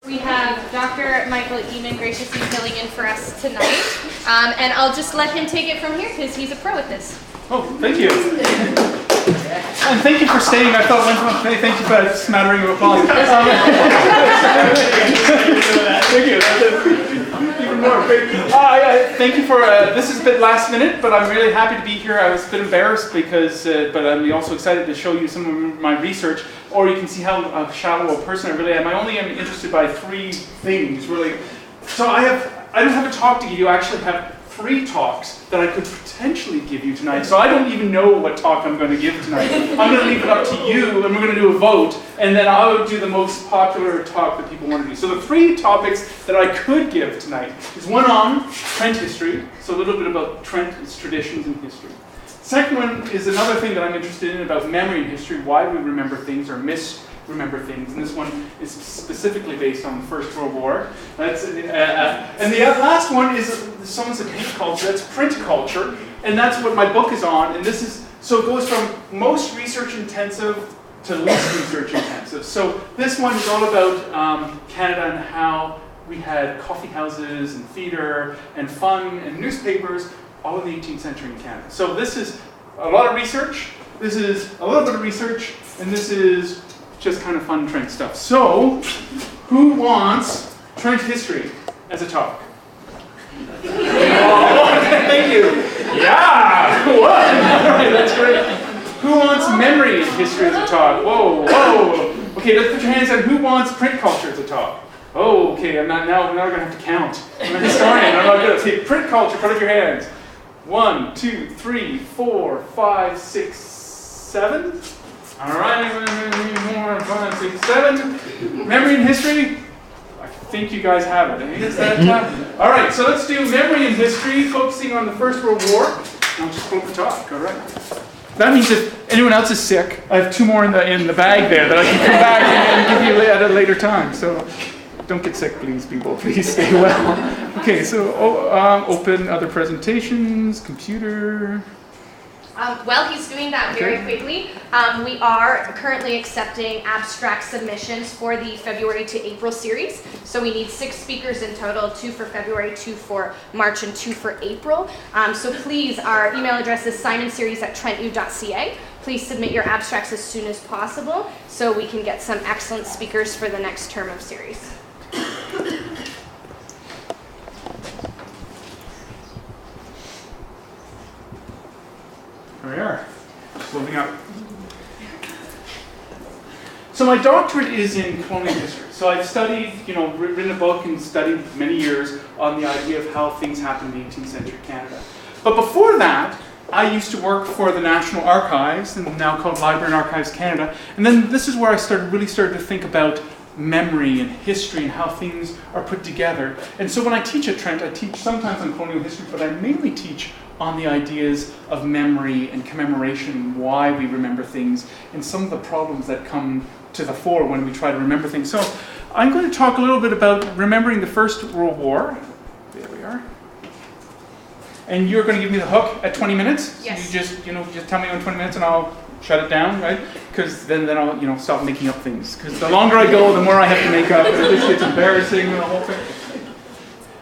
We have Dr. Michael Eamon graciously filling in for us tonight. And I'll just let him take it from here because he's a pro at this. Oh, thank you. And thank you for staying. I thought thank you for that smattering of applause. Thank you. Even more. Thank you for, this is a bit last minute, but I'm really happy to be here. I was a bit embarrassed because, but I'm also excited to show you some of my research, or you can see how shallow a person I really am. I only am interested by three things, really. So I don't have a talk to give you. I actually have 3 talks that I could potentially give you tonight. So I don't even know what talk I'm going to give tonight. I'm going to leave it up to you, and we're going to do a vote, and then I'll do the most popular talk that people want to do. So the 3 topics that I could give tonight is one on Trent history, so a little bit about Trent, its traditions and history. Second one is another thing that I'm interested in about memory and history, why we remember things or misremember things, and this one is specifically based on the First World War. That's and the last one is someone said paint culture. That's print culture, and that's what my book is on. And this is so it goes from most research intensive to least research intensive. So this one is all about Canada and how we had coffee houses and theatre and fun and newspapers all in the 18th century in Canada. So this is a lot of research. This is a little bit of research, and this is just kind of fun Trent stuff. So, who wants Trent history as a talk? Oh, thank you. Yeah, one. All right, that's great. Who wants memory and history as a talk? Whoa, whoa. Okay, let's put your hands on. Who wants print culture as a talk? Oh, okay. I'm not going to have to count. I'm a historian. I'm not going to take print culture. Put up your hands. 1, 2, 3, 4, 5, 6, 7. All right, 4, 5, 6, 7. Memory and history? I think you guys have it. Is that all right, so let's do memory and history, focusing on the First World War. I'll just pull up the talk, all right. That means if anyone else is sick, I have 2 more in the bag there that I can come back and give you at a later time. So don't get sick, please, people. Please stay well. Okay, so open other presentations, computer. While he's doing that very quickly, we are currently accepting abstract submissions for the February to April series. So we need 6 speakers in total, 2 for February, 2 for March, and 2 for April. So please, our email address is simonsseries@trentu.ca. Please submit your abstracts as soon as possible so we can get some excellent speakers for the next term of series. There we are, just loading up. So my doctorate is in colonial history. So I've studied, written a book and studied many years on the idea of how things happened in 18th century Canada. But before that, I used to work for the National Archives, and now called Library and Archives Canada. And then this is where I really started to think about memory and history and how things are put together. And so when I teach at Trent, I teach sometimes on colonial history, but I mainly teach on the ideas of memory and commemoration and why we remember things and some of the problems that come to the fore when we try to remember things. So I'm going to talk a little bit about remembering the First World War. There we are. And you're going to give me the hook at 20 minutes? Yes. So you just tell me in 20 minutes and I'll shut it down, right? Because then I'll stop making up things. Because the longer I go, the more I have to make up. And this gets embarrassing and the whole thing.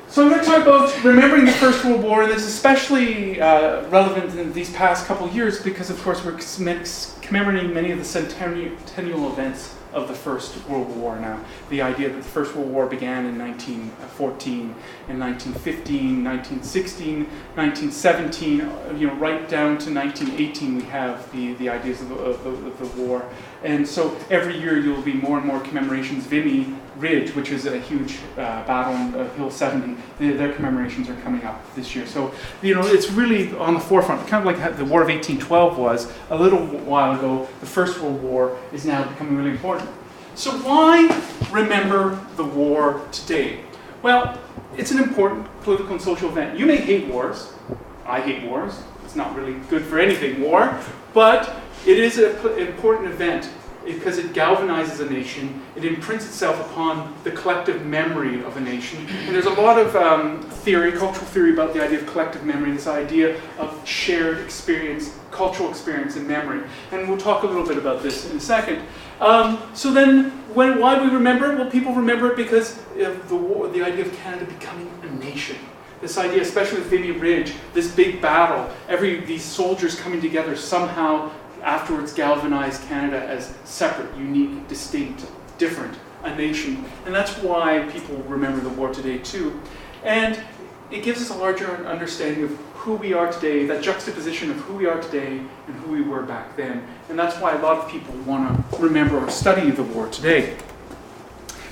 So I'm going to talk about remembering the First World War, and this is especially relevant in these past couple of years because, of course, we're commemorating many of the centennial events of the First World War now. The idea that the First World War began in 1914, in 1915, 1916, 1917, right down to 1918 we have the ideas of the war. And so every year there will be more and more commemorations. Vimy Ridge, which is a huge battle on Hill 70, their commemorations are coming up this year. So, it's really on the forefront, kind of like the War of 1812 was a little while ago. The First World War is now becoming really important. So why remember the war today? Well, it's an important political and social event. You may hate wars. I hate wars. It's not really good for anything, war. But it is an important event because it galvanizes a nation. It imprints itself upon the collective memory of a nation. And there's a lot of cultural theory about the idea of collective memory, this idea of shared experience, cultural experience and memory. And we'll talk a little bit about this in a second. So then, why do we remember it? Well, people remember it because of the war, the idea of Canada becoming a nation. This idea, especially with Vimy Ridge, this big battle, these soldiers coming together somehow afterwards galvanized Canada as separate, unique, distinct, different, a nation. And that's why people remember the war today too. And it gives us a larger understanding of who we are today, that juxtaposition of who we are today and who we were back then. And that's why a lot of people want to remember or study the war today.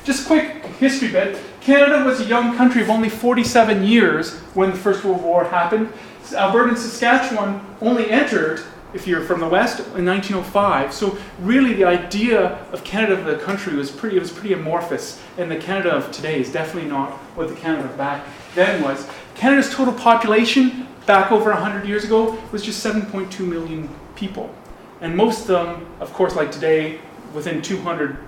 Just a quick history bit. Canada was a young country of only 47 years when the First World War happened. Alberta and Saskatchewan only entered, if you're from the West, in 1905. So really the idea of Canada, the country, was pretty amorphous. And the Canada of today is definitely not what the Canada back then was. Canada's total population back over 100 years ago was just 7.2 million people. And most of them, of course, like today, within 200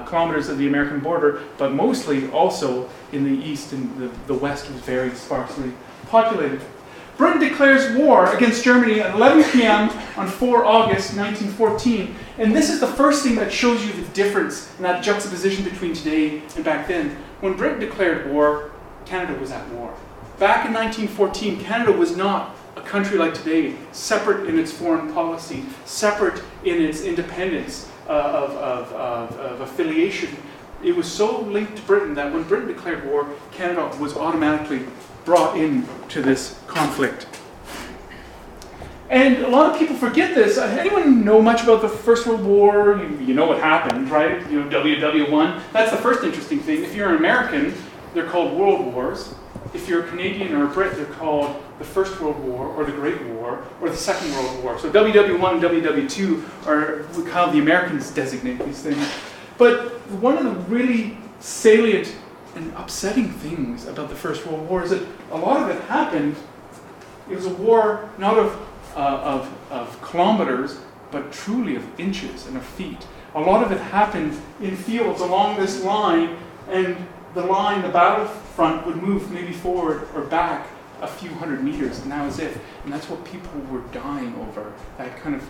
kilometers of the American border, but mostly also in the east and the west was very sparsely populated. Britain declares war against Germany at 11 p.m. on 4 August 1914. And this is the first thing that shows you the difference in that juxtaposition between today and back then. When Britain declared war, Canada was at war. Back in 1914, Canada was not a country like today, separate in its foreign policy, separate in its independence of affiliation. It was so linked to Britain that when Britain declared war, Canada was automatically brought into this conflict. And a lot of people forget this. Anyone know much about the First World War? You know what happened, right? You know, WW1. That's the first interesting thing. If you're an American, they're called World Wars. If you're a Canadian or a Brit, they're called the First World War, or the Great War, or the Second World War. So WW1 and WW2 are how the Americans designate these things. But one of the really salient and upsetting things about the First World War is that a lot of it happened, it was a war not of kilometers, but truly of inches and of feet. A lot of it happened in fields along this line, and the battlefront would move maybe forward or back a few hundred meters, and that was it. And that's what people were dying over, that kind of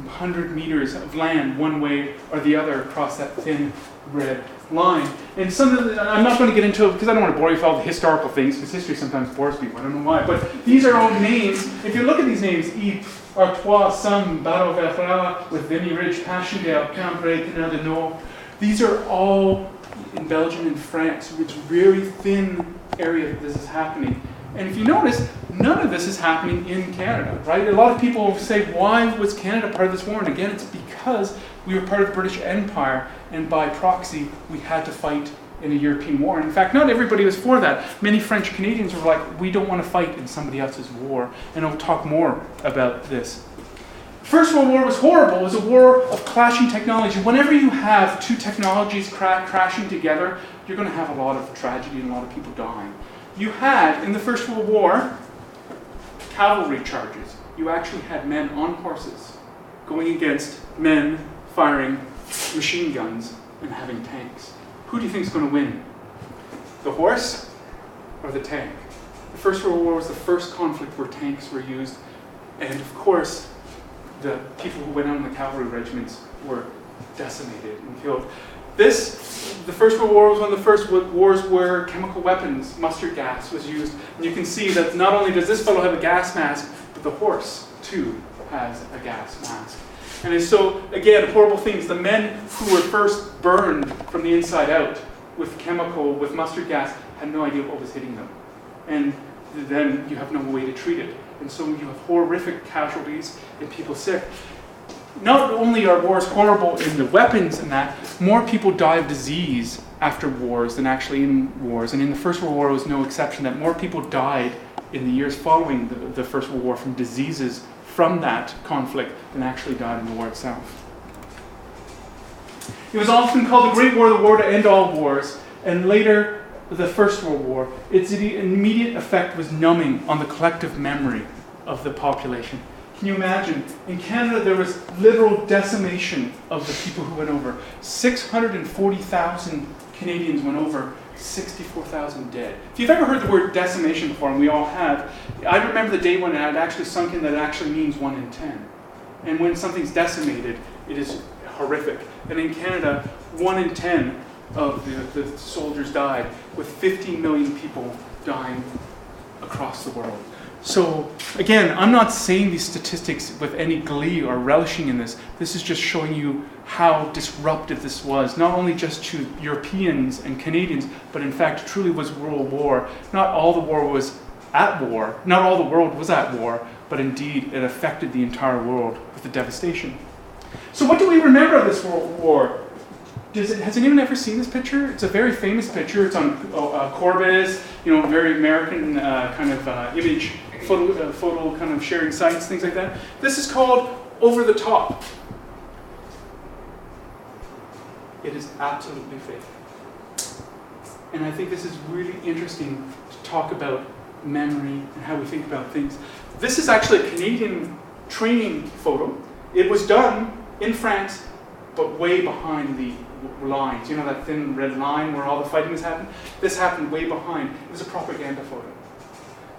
100 meters of land one way or the other across that thin red line. And some of I'm not going to get into it because I don't want to bore you with all the historical things, because history sometimes bores people, I don't know why. But these are all names. If you look at these names, Ypres, Artois, Somme, Battle-Verrat, with Vimy Ridge, Passchendaele, Cambrai, Canal du Nord, these are all in Belgium and France. It's a very thin area that this is happening. And if you notice, none of this is happening in Canada, right? A lot of people say, why was Canada part of this war? And again, it's because we were part of the British Empire, and by proxy, we had to fight in a European war. And in fact, not everybody was for that. Many French Canadians were like, we don't want to fight in somebody else's war. And I'll talk more about this. First World War was horrible. It was a war of clashing technology. Whenever you have two technologies crashing together, you're going to have a lot of tragedy and a lot of people dying. You had, in the First World War, cavalry charges. You actually had men on horses going against men firing machine guns and having tanks. Who do you think is going to win? The horse or the tank? The First World War was the first conflict where tanks were used, and of course, the people who went out in the cavalry regiments were decimated and killed. The First World War was one of the first wars where chemical weapons, mustard gas, was used. And you can see that not only does this fellow have a gas mask, but the horse, too, has a gas mask. And so, again, horrible things. The men who were first burned from the inside out with mustard gas, had no idea what was hitting them. And then you have no way to treat it. And so you have horrific casualties and people sick. Not only are wars horrible in the weapons and that, more people die of disease after wars than actually in wars. And in the First World War, it was no exception that more people died in the years following the First World War from diseases from that conflict than actually died in the war itself. It was often called the Great War, the war to end all wars, and later the First World War. Its immediate effect was numbing on the collective memory of the population. Can you imagine? In Canada, there was literal decimation of the people who went over. 640,000 Canadians went over, 64,000 dead. If you've ever heard the word decimation before, and we all have, I remember the day when it had actually sunk in that it actually means 1 in 10. And when something's decimated, it is horrific. And in Canada, 1 in 10 of the soldiers died, with 15 million people dying across the world. So again, I'm not saying these statistics with any glee or relishing in this. This is just showing you how disruptive this was, not only just to Europeans and Canadians, but in fact truly was world war. Not all the war was at war, not all the world was at war, but indeed it affected the entire world with the devastation. So what do we remember of this World War? Has anyone ever seen this picture? It's a very famous picture. It's on Corbis, very American kind of image, photo kind of sharing sites, things like that. This is called Over the Top. It is absolutely fake. And I think this is really interesting to talk about memory and how we think about things. This is actually a Canadian training photo. It was done in France, but way behind the lines. You know that thin red line where all the fighting has happened? This happened way behind. It was a propaganda photo.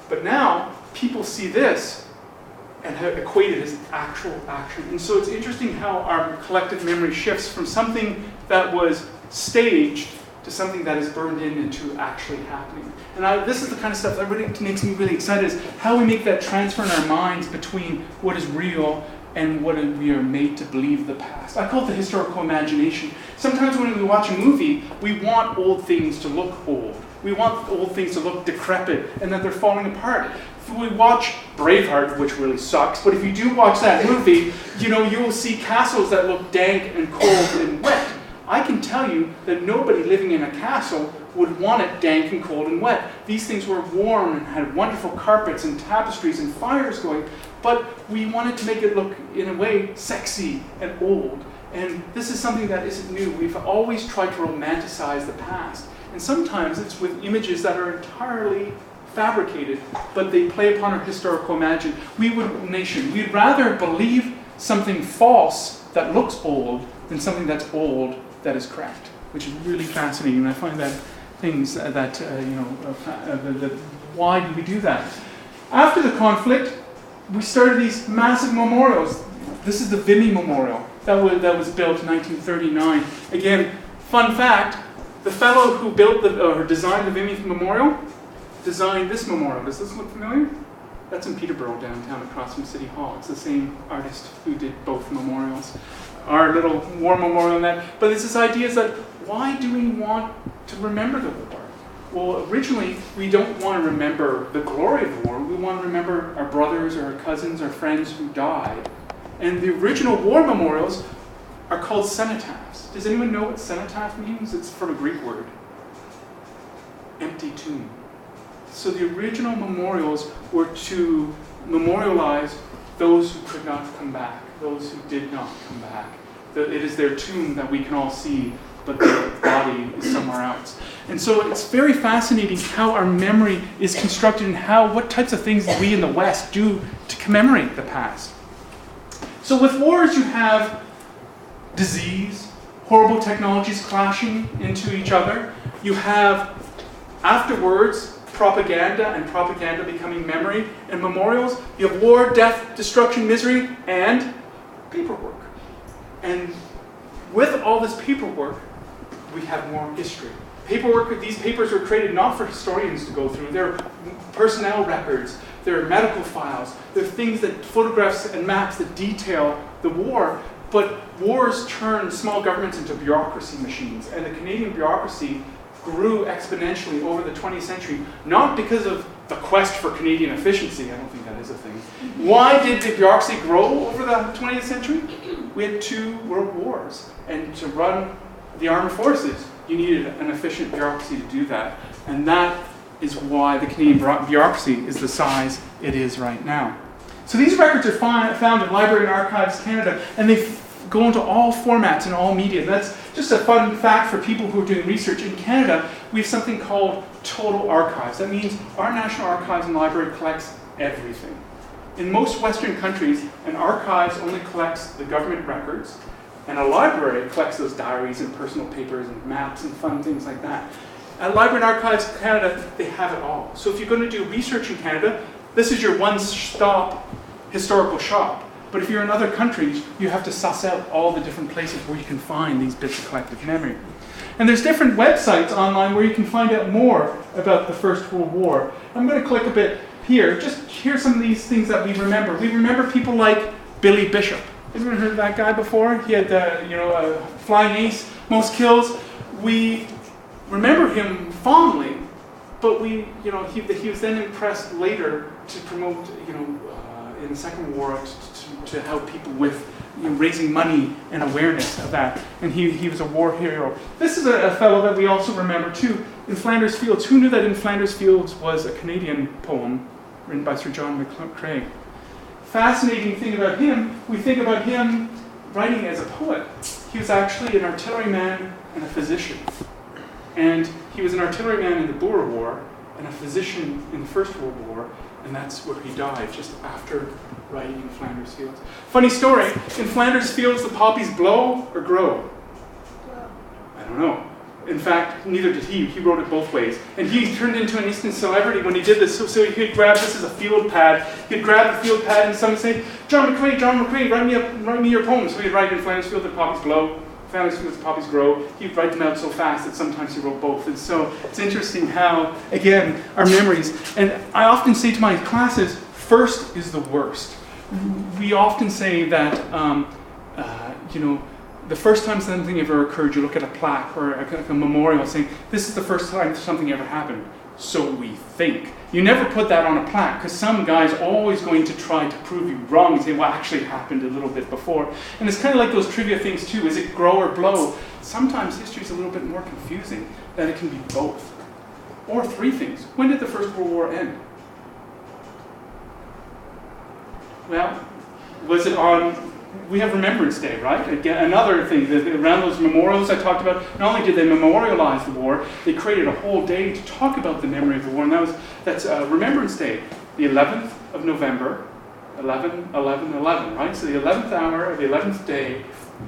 But now, people see this and have equated as actual action. And so it's interesting how our collective memory shifts from something that was staged to something that is burned into actually happening. And this is the kind of stuff that really makes me really excited, is how we make that transfer in our minds between what is real and what we are made to believe the past. I call it the historical imagination. Sometimes when we watch a movie, we want old things to look old. We want old things to look decrepit and that they're falling apart. If we watch Braveheart, which really sucks, but if you do watch that movie, you will see castles that look dank and cold and wet. I can tell you that nobody living in a castle would want it dank and cold and wet. These things were warm and had wonderful carpets and tapestries and fires going, but we wanted to make it look, in a way, sexy and old. And this is something that isn't new. We've always tried to romanticize the past. And sometimes it's with images that are entirely fabricated, but they play upon our historical imagination. We'd rather believe something false that looks old than something that's old that is correct, which is really fascinating. And I find that things that, why do we do that? After the conflict, we started these massive memorials. This is the Vimy Memorial that was built in 1939. Again, fun fact, the fellow who built or designed the Vimy Memorial designed this memorial. Does this look familiar? That's in Peterborough downtown across from City Hall. It's the same artist who did both memorials. Our little war memorial and that. But it's this idea is that why do we want to remember the war? Well, originally, we don't want to remember the glory of the war. We want to remember our brothers, or our cousins, our friends who died. And the original war memorials are called cenotaphs. Does anyone know what cenotaph means? It's from a Greek word. Empty tomb. So the original memorials were to memorialize those who could not come back, those who did not come back. It is their tomb that we can all see, but their body is somewhere else. And so it's very fascinating how our memory is constructed and what types of things we in the West do to commemorate the past. So with wars, you have disease, horrible technologies clashing into each other. You have, afterwards, propaganda, and propaganda becoming memory, and memorials. You have war, death, destruction, misery, and paperwork. And with all this paperwork, we have more history. Paperwork, these papers were created not for historians to go through. They're personnel records, they're medical files, they're things that photographs and maps that detail the war. But wars turn small governments into bureaucracy machines, and the Canadian bureaucracy grew exponentially over the 20th century, not because of the quest for Canadian efficiency. I don't think that is a thing. Why did the bureaucracy grow over the 20th century? We had 2 world wars, and to run the armed forces, you needed an efficient bureaucracy to do that. And that is why the Canadian bureaucracy is the size it is right now. So these records are found in Library and Archives Canada, and they go into all formats and all media. That's just a fun fact for people who are doing research. In Canada, we have something called total archives. That means our National Archives and Library collects everything. In most Western countries, an archives only collects the government records, and a library collects those diaries and personal papers and maps and fun things like that. At Library and Archives Canada, they have it all. So if you're going to do research in Canada, this is your one-stop historical shop. But if you're in other countries, you have to suss out all the different places where you can find these bits of collective memory. And there's different websites online where you can find out more about the First World War. I'm going to click a bit here. Just here's some of these things that we remember. We remember people like Billy Bishop. Anyone heard of that guy before? He had, a flying ace, most kills. We remember him fondly, but he was then impressed later to promote, in the Second War to help people with raising money and awareness of that. And he was a war hero. This is a fellow that we also remember too, In Flanders Fields. Who knew that In Flanders Fields was a Canadian poem written by Sir John McCraig? Fascinating thing about him, we think about him writing as a poet. He was actually an artilleryman and a physician. And he was an artilleryman in the Boer War and a physician in the First World War, and that's where he died, just after writing In Flanders Fields. Funny story, In Flanders Fields the poppies blow or grow? I don't know. In fact, neither did he. He wrote it both ways. And he turned into an instant celebrity when he did this. So he'd grab, this is a field pad, he'd grab the field pad and someone would say, John McCrae, write me your poem. So he'd write In Flanders Fields the poppies blow, Flanders Fields the poppies grow. He'd write them out so fast that sometimes he wrote both. And so it's interesting how, again, our memories. And I often say to my classes, first is the worst. We often say that, the first time something ever occurred, you look at a plaque or a memorial saying, this is the first time something ever happened. So we think. You never put that on a plaque, because some guy's always going to try to prove you wrong and say, well, actually it happened a little bit before. And it's kind of like those trivia things too. Is it grow or blow? Sometimes history is a little bit more confusing, that it can be both. Or three things. When did the First World War end? Well, was it on... We have Remembrance Day, right? Again, another thing, around those memorials I talked about, not only did they memorialize the war, they created a whole day to talk about the memory of the war, and that's Remembrance Day, the 11th of November, 11/11/11, right? So the 11th hour, the 11th day,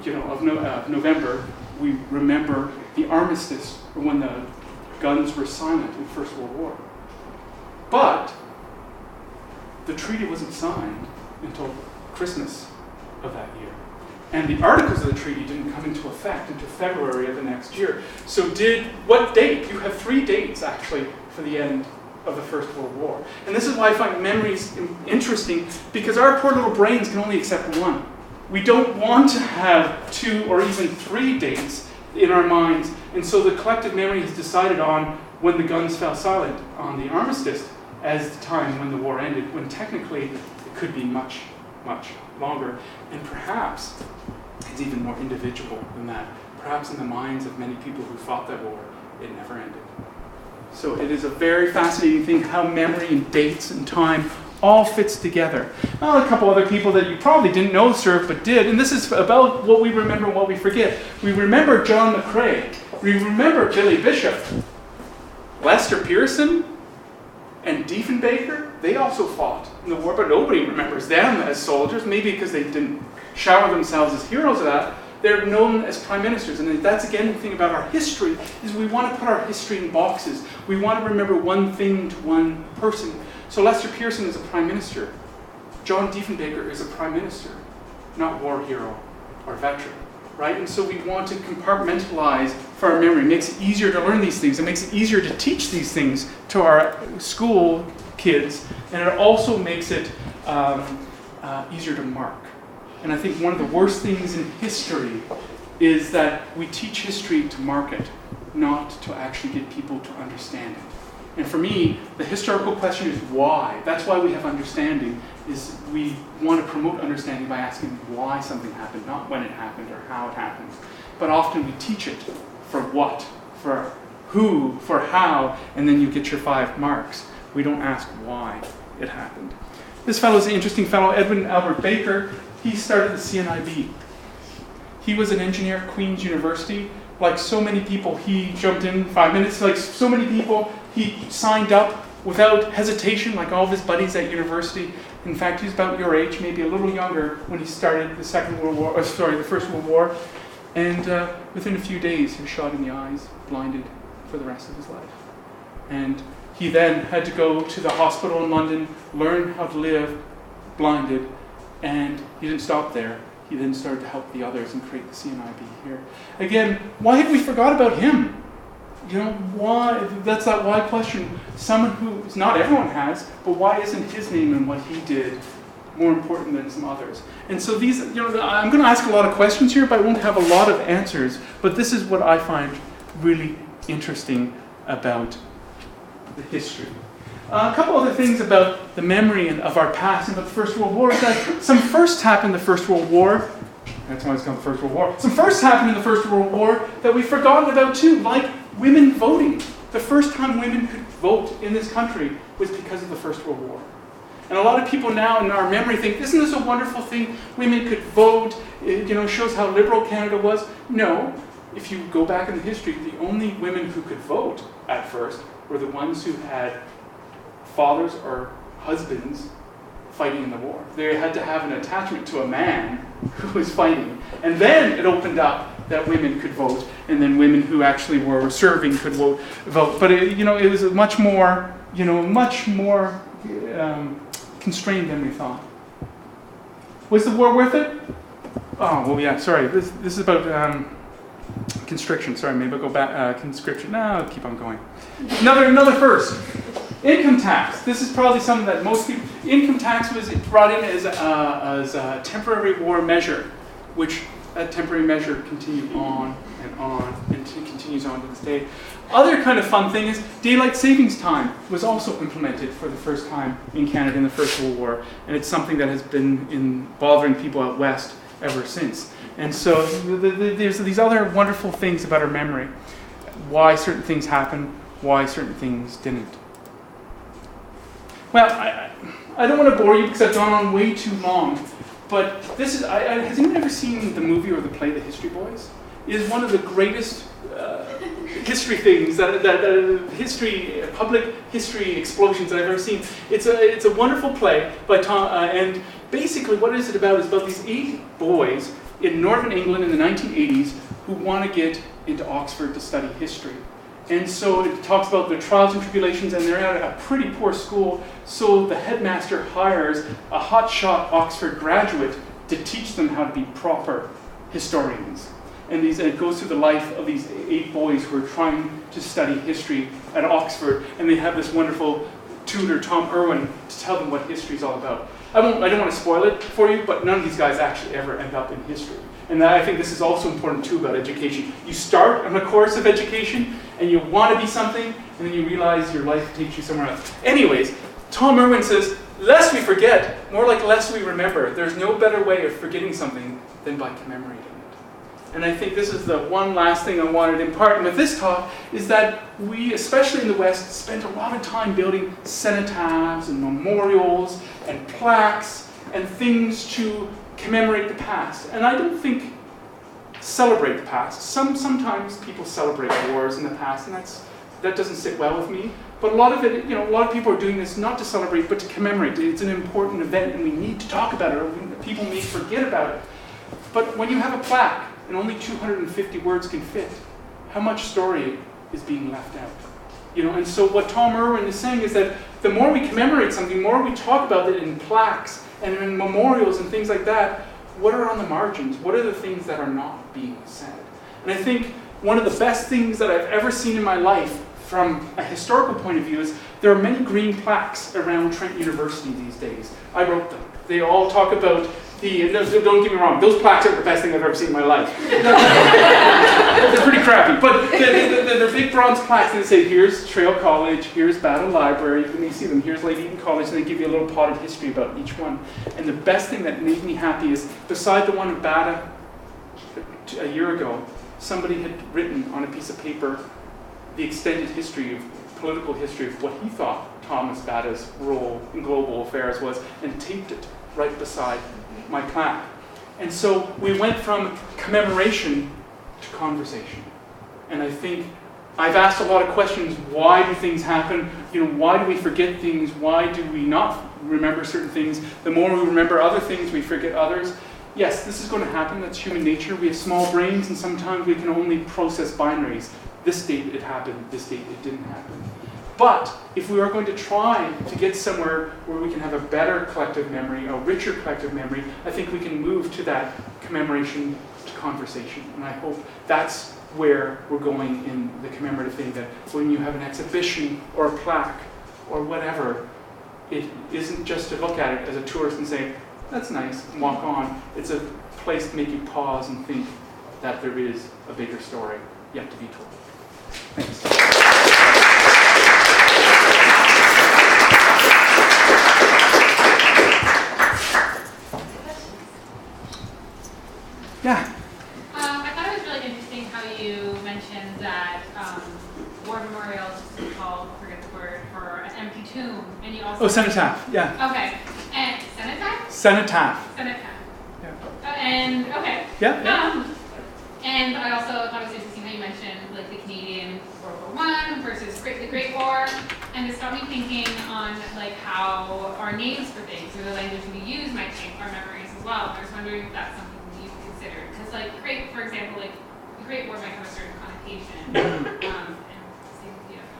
of November, we remember the armistice, or when the guns were silent in the First World War. But the treaty wasn't signed until Christmas of that year. And the articles of the treaty didn't come into effect until February of the next year. So what date? You have 3 dates actually for the end of the First World War. And this is why I find memories interesting, because our poor little brains can only accept one. We don't want to have 2 or even 3 dates in our minds. And so the collective memory has decided on when the guns fell silent on the armistice as the time when the war ended, when technically it could be much, much longer, and perhaps it's even more individual than that. Perhaps in the minds of many people who fought that war, it never ended. So it is a very fascinating thing how memory and dates and time all fits together. Well, a couple other people that you probably didn't know served but did, and this is about what we remember and what we forget. We remember John McCrae. We remember Billy Bishop. Lester Pearson and Diefenbaker, they also fought in the war, but nobody remembers them as soldiers, maybe because they didn't shower themselves as heroes of that. They're known as prime ministers, and that's again the thing about our history, is we want to put our history in boxes. We want to remember one thing to one person. So Lester Pearson is a prime minister. John Diefenbaker is a prime minister, not war hero or veteran. Right? And so we want to compartmentalize for our memory. It makes it easier to learn these things. It makes it easier to teach these things to our school kids. And it also makes it easier to mark. And I think one of the worst things in history is that we teach history to mark it, not to actually get people to understand it. And for me, the historical question is why. That's why we have understanding, is we want to promote understanding by asking why something happened, not when it happened or how it happened. But often we teach it for what, for who, for how, and then you get your 5 marks. We don't ask why it happened. This fellow is an interesting fellow, Edwin Albert Baker. He started the CNIB. He was an engineer at Queen's University. Like so many people, he jumped in 5 minutes. Like so many people, he signed up without hesitation, like all of his buddies at university. In fact, he's about your age, maybe a little younger, when he started the First World War. And within a few days, he was shot in the eyes, blinded for the rest of his life. And he then had to go to the hospital in London, learn how to live blinded, And he didn't stop there. He then started to help the others and create the CNIB here. Again, why have we forgot about him? You know, why? That's that why question. Someone who, not everyone has, but why isn't his name and what he did more important than some others? And so these, you know, I'm going to ask a lot of questions here, but I won't have a lot of answers. But this is what I find really interesting about the history. A couple other things about the memory of our past and about the First World War is that some firsts happened in the First World War. That's why it's called the First World War. Some firsts happened in the First World War that we've forgotten about too, like women voting. The first time women could vote in this country was because of the First World War. And a lot of people now in our memory think, isn't this a wonderful thing? Women could vote, it, you know, shows how liberal Canada was. No, if you go back in the history, the only women who could vote at first were the ones who had fathers or husbands fighting in the war. They had to have an attachment to a man who was fighting. And then it opened up that women could vote, and then women who actually were serving could vote. But it, you know, it was much more, you know, constrained than we thought. Was the war worth it? Oh, well, yeah, sorry. This is about constriction. Sorry, maybe I'll go back. Conscription. No, I'll keep on going. Another first. Income tax. This is probably something that most people... Income tax was brought in as a temporary war measure, which that temporary measure continued on and continues on to this day. Other kind of fun thing is daylight savings time was also implemented for the first time in Canada in the First World War, and it's something that has been bothering people out west ever since. And so there's these other wonderful things about our memory. Why certain things happened, why certain things didn't. Well, I don't want to bore you because I've gone on way too long, but this is, has anyone ever seen the movie or the play The History Boys? It is one of the greatest history things, public history explosions that I've ever seen. It's a wonderful play by Tom, and basically what is it about is about these 8 boys in northern England in the 1980s who want to get into Oxford to study history. And so it talks about their trials and tribulations, and they're at a pretty poor school, so the headmaster hires a hotshot Oxford graduate to teach them how to be proper historians. And it goes through the life of these 8 boys who are trying to study history at Oxford, and they have this wonderful tutor, Tom Irwin, to tell them what history is all about. I don't want to spoil it for you, but none of these guys actually ever end up in history. And I think this is also important too about education. You start on a course of education, and you want to be something, and then you realize your life takes you somewhere else. Anyways, Tom Irwin says, lest we forget, more like lest we remember. There's no better way of forgetting something than by commemorating it. And I think this is the one last thing I wanted to impart with this talk, is that we, especially in the West, spent a lot of time building cenotaphs and memorials and plaques and things to commemorate the past. And I don't think celebrate the past. Sometimes people celebrate wars in the past, and that doesn't sit well with me. But a lot of it, a lot of people are doing this not to celebrate, but to commemorate. It's an important event, and we need to talk about it, or people may forget about it. But when you have a plaque, and only 250 words can fit, how much story is being left out? And so what Tom Irwin is saying is that the more we commemorate something, the more we talk about it in plaques and in memorials and things like that, what are on the margins? What are the things that are not being said? And I think one of the best things that I've ever seen in my life from a historical point of view is there are many green plaques around Trent University these days. I wrote them. They all talk about don't get me wrong, those plaques are the best thing I've ever seen in my life. They're pretty crappy, but they're big bronze plaques, and they say, here's Traill College, here's Bata Library, you can see them, here's Lady Eaton College, and they give you a little potted history about each one. And the best thing that made me happy is, beside the one in Bata a year ago, somebody had written on a piece of paper the extended history of political history of what he thought Thomas Bata's role in global affairs was, and taped it right beside my plaque. And so we went from commemoration to conversation. And I think I've asked a lot of questions. Why do things happen? Why do we forget things? Why do we not remember certain things? The more we remember other things, we forget others. Yes, this is going to happen. That's human nature. We have small brains, and sometimes we can only process binaries. this date it happened, this date it didn't happen. But if we are going to try to get somewhere where we can have a better collective memory, a richer collective memory, I think we can move to that commemoration to conversation. And I hope that's where we're going in the commemorative thing, that when you have an exhibition or a plaque or whatever, it isn't just to look at it as a tourist and say, that's nice, and walk on. It's a place to make you pause and think that there is a bigger story yet to be told. Thanks. Yeah. I thought it was really interesting how you mentioned that war memorials is called, forget the word, for an empty tomb, and you also. Oh, cenotaph. Yeah. Okay. And cenotaph. Cenotaph. Cenotaph. Yeah. And okay. Yeah. And I also thought it was interesting how you mentioned like the Canadian World War I versus the Great War, and it got me thinking on like how our names for things or the language we use might shape our memories as well. I was wondering if that's something you've considered, because like for example, like the Great War might have a certain connotation.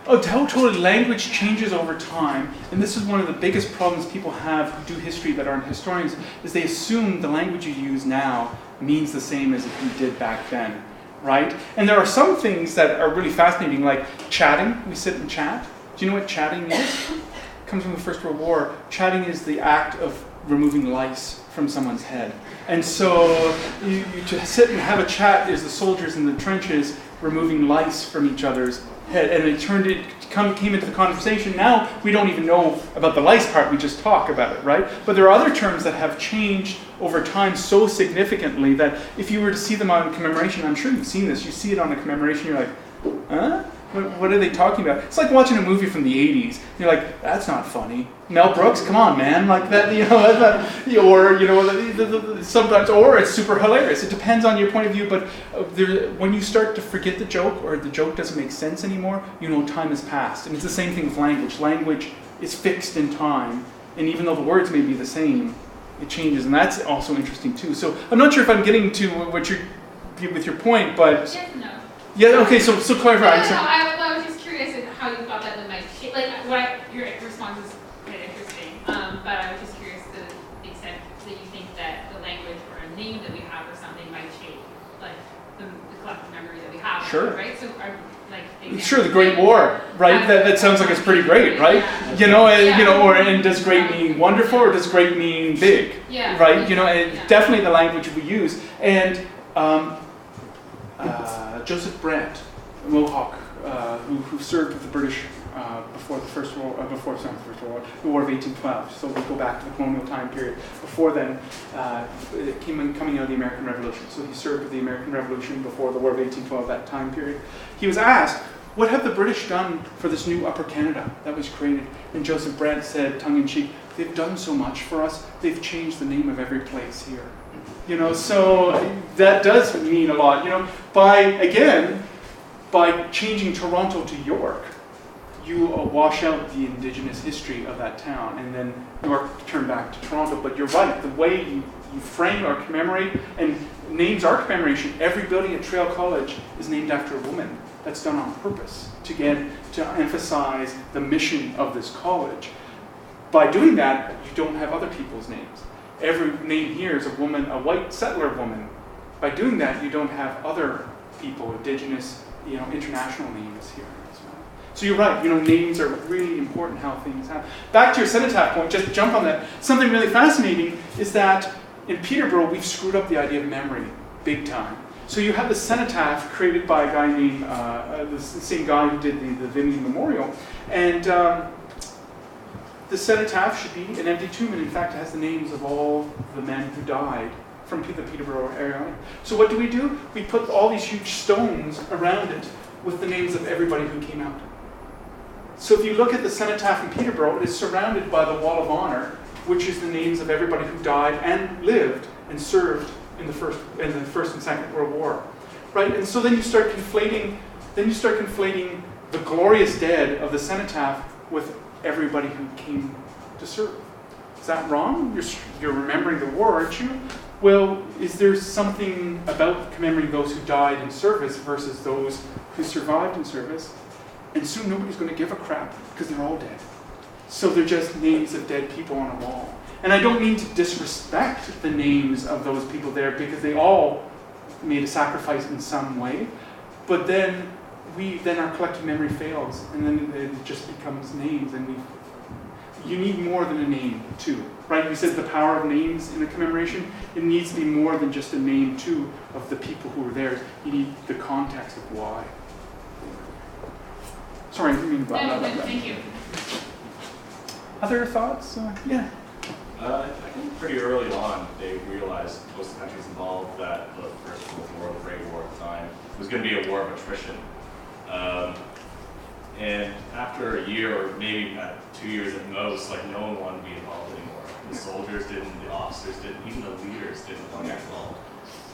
Oh, totally. Language changes over time, and this is one of the biggest problems people have who do history that aren't historians, is they assume the language you use now means the same as if you did back then, right? And there are some things that are really fascinating, like chatting. We sit and chat. Do you know what chatting is? It comes from the First World War. Chatting is the act of removing lice from someone's head. And so you to sit and have a chat is the soldiers in the trenches removing lice from each other's head, and came into the conversation. Now we don't even know about the lice part, we just talk about it, right? But there are other terms that have changed over time so significantly that if you were to see them on commemoration, I'm sure you've seen this, you see it on a commemoration, you're like, huh? What are they talking about? It's like watching a movie from the 80s. You're like, that's not funny. Mel Brooks, come on, man. Like that, or, sometimes, or it's super hilarious. It depends on your point of view, but when you start to forget the joke or the joke doesn't make sense anymore, you know time has passed. And it's the same thing with language. Language is fixed in time, and even though the words may be the same, it changes, and that's also interesting too. So I'm not sure if I'm getting to what you're with your point, but... Yes, no. Yeah, okay, so clarify. No, I was just curious how you thought that might shape, like, your response is quite interesting, but I was just curious to the extent that you think that the language or a name that we have or something might shape, like, the collective memory that we have, sure. Right? So, sure, the Great War, right? That sounds like it's pretty great, right? Yeah. And does great mean wonderful or does great mean big? Yeah. Right? Definitely the language we use. And Joseph Brant, a Mohawk, who served with the British before the War of 1812. So we go back to the colonial time period. Before then, coming out of the American Revolution. So he served with the American Revolution before the War of 1812, that time period. He was asked, what have the British done for this new Upper Canada that was created? And Joseph Brant said, tongue-in-cheek, they've done so much for us, they've changed the name of every place here. So that does mean a lot. By changing Toronto to York, you wash out the indigenous history of that town, and then York turned back to Toronto. But you're right, the way you frame or commemorate, and names are commemoration. Every building at Traill College is named after a woman. That's done on purpose to emphasize the mission of this college. By doing that, you don't have other people's names. Every name here is a woman, a white settler woman. By doing that, you don't have other people, indigenous, international names here as well. So you're right, names are really important how things happen. Back to your cenotaph point, just jump on that. Something really fascinating is that in Peterborough, we've screwed up the idea of memory big time. So you have the cenotaph created by a guy named, the same guy who did the Vinley Memorial, and the cenotaph should be an empty tomb, and in fact it has the names of all the men who died from the Peterborough area. So what do? We put all these huge stones around it with the names of everybody who came out. So if you look at the cenotaph in Peterborough, it is surrounded by the Wall of Honor, which is the names of everybody who died and lived and served in the First and Second World War, right? And so then you start conflating the glorious dead of the cenotaph with everybody who came to serve. Is that wrong? You're remembering the war, aren't you? well, is there something about commemorating those who died in service versus those who survived in service? And soon nobody's going to give a crap because they're all dead. So they're just names of dead people on a wall. And I don't mean to disrespect the names of those people there because they all made a sacrifice in some way. But then our collective memory fails, and then it just becomes names. And you need more than a name too, right? We said the power of names in a commemoration. It needs to be more than just a name too of the people who were there. You need the context of why. Sorry, I didn't mean to blah, blah, blah, blah. Thank you. Other thoughts? Yeah. I think pretty early on, they realized, most of the countries involved, that the First World War, the Great War at the time, was going to be a war of attrition. And after a year, or maybe 2 years at most, like no one wanted to be involved anymore. The soldiers didn't, the officers didn't, even the leaders didn't want to get involved.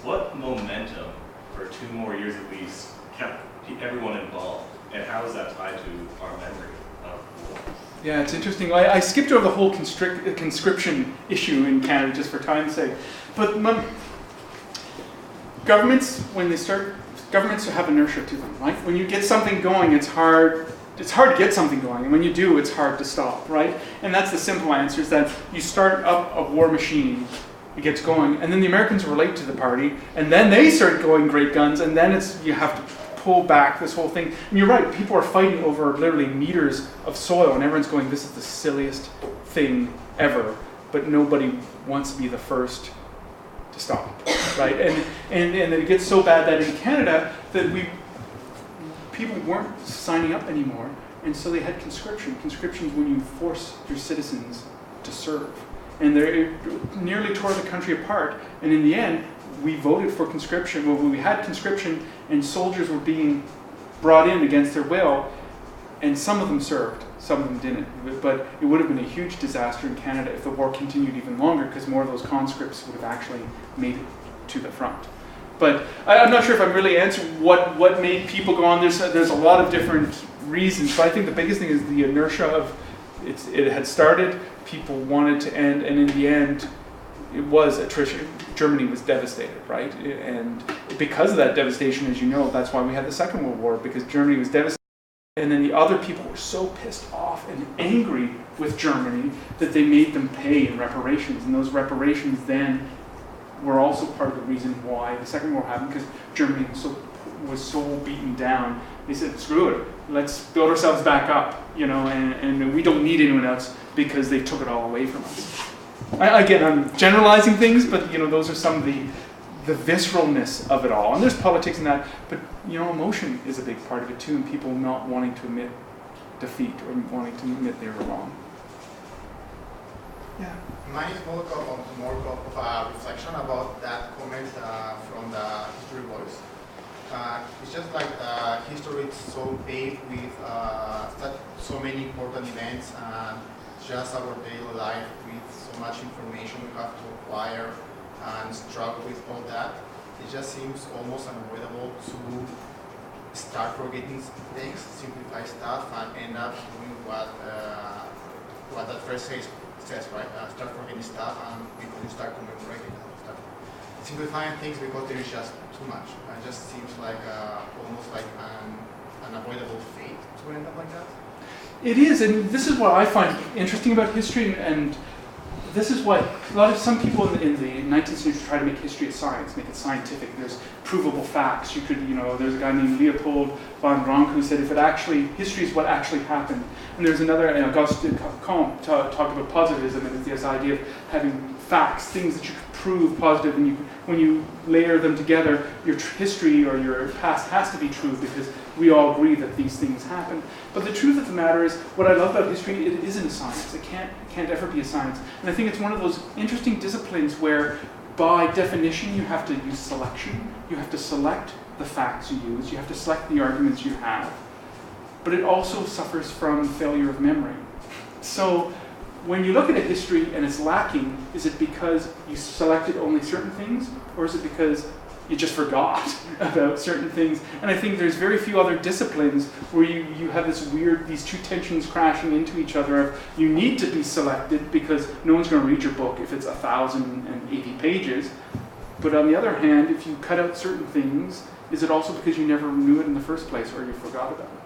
What momentum, for 2 more years at least, kept everyone involved? And how is that tied to our memory of war? Yeah, it's interesting. I skipped over the whole conscription issue in Canada just for time's sake. But governments have inertia to them, right? When you get something going, it's hard to get something going. And when you do, it's hard to stop, right? And that's the simple answer, is that you start up a war machine, it gets going, and then the Americans relate to the party, and then they start going great guns, and then you have to pull back this whole thing. And you're right, people are fighting over literally meters of soil, and everyone's going, this is the silliest thing ever, but nobody wants to be the first to stop, right? And it gets so bad that in Canada that people weren't signing up anymore, and so they had conscription. Conscription is when you force your citizens to serve. And they nearly tore the country apart, and in the end, we voted for conscription. Well, we had conscription, and soldiers were being brought in against their will, and some of them served, some of them didn't. But it would have been a huge disaster in Canada if the war continued even longer, because more of those conscripts would have actually made it to the front. But I'm not sure if I'm really answering what made people go on. There's a lot of different reasons, but I think the biggest thing is the inertia of it had started, people wanted to end, and in the end, it was attrition. Germany was devastated, right? And because of that devastation, as you know, that's why we had the Second World War, because Germany was devastated. And then the other people were so pissed off and angry with Germany that they made them pay in reparations. And those reparations then were also part of the reason why the Second War happened, because Germany was so beaten down. They said, screw it, let's build ourselves back up, and we don't need anyone else because they took it all away from us. Again, I'm generalizing things, but those are some of the visceralness of it all. And there's politics in that, but emotion is a big part of it too, and people not wanting to admit defeat or wanting to admit they were wrong. Yeah. Mine is more of a reflection about that comment from the history voice. It's just like history is so paved with so many important events, and just our daily life with so much information we have to acquire and struggle with all that. It just seems almost unavoidable to start forgetting things, simplify stuff, and end up doing what that phrase says, right? Start forgetting stuff, and people start commemorating and start simplifying things because there is just too much. It just seems like almost like an unavoidable fate to end up like that. It is, and this is what I find interesting about history, and this is what some people in the 19th century try to make history a science, make it scientific. There's provable facts. You could, there's a guy named Leopold von Ranke who said history is what actually happened. And there's another, Auguste Comte talked about positivism, and it's this idea of having facts, things that you can prove positive, and when you layer them together, your history or your past has to be true because we all agree that these things happen. But the truth of the matter is, what I love about history, it isn't a science. It can't ever be a science. And I think it's one of those interesting disciplines where, by definition, you have to use selection. You have to select the facts you use. You have to select the arguments you have. But it also suffers from failure of memory. So when you look at a history and it's lacking, is it because you selected only certain things, or is it because you just forgot about certain things? And I think there's very few other disciplines where you have these two tensions crashing into each other of you need to be selected because no one's going to read your book if it's 1,080 pages, But on the other hand, if you cut out certain things, is it also because you never knew it in the first place or you forgot about it?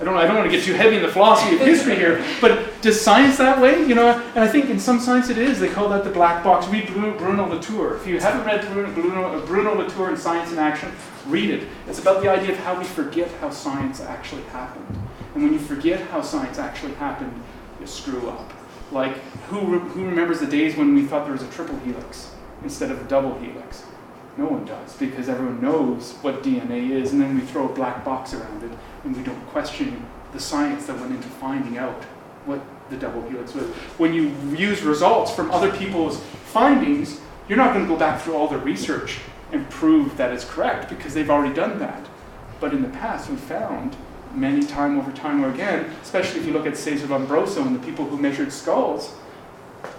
I don't want to get too heavy in the philosophy of history here, but does science that way? You know, and I think in some science it is. They call that the black box. Read Bruno Latour. If you haven't read Bruno Latour in Science in Action, read it. It's about the idea of how we forget how science actually happened. And when you forget how science actually happened, you screw up. Like, who remembers the days when we thought there was a triple helix instead of a double helix? No one does, because everyone knows what DNA is, and then we throw a black box around it, and we don't question the science that went into finding out what the double helix was. When you use results from other people's findings, you're not going to go back through all their research and prove that it's correct, because they've already done that. But in the past, we found over time again, especially if you look at Cesar Lombroso and the people who measured skulls,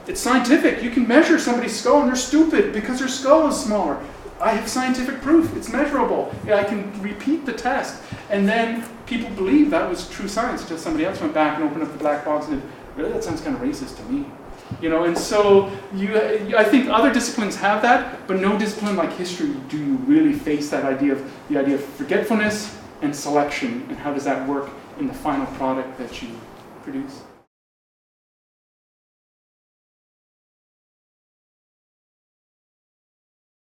it's scientific. You can measure somebody's skull and they're stupid because their skull is smaller. I have scientific proof. It's measurable. Yeah, I can repeat the test. And then people believed that was true science until somebody else went back and opened up the black box and said, really, that sounds kind of racist to me. You know, and so I think other disciplines have that, but no discipline like history do you really face that idea of forgetfulness and selection, and how does that work in the final product that you produce.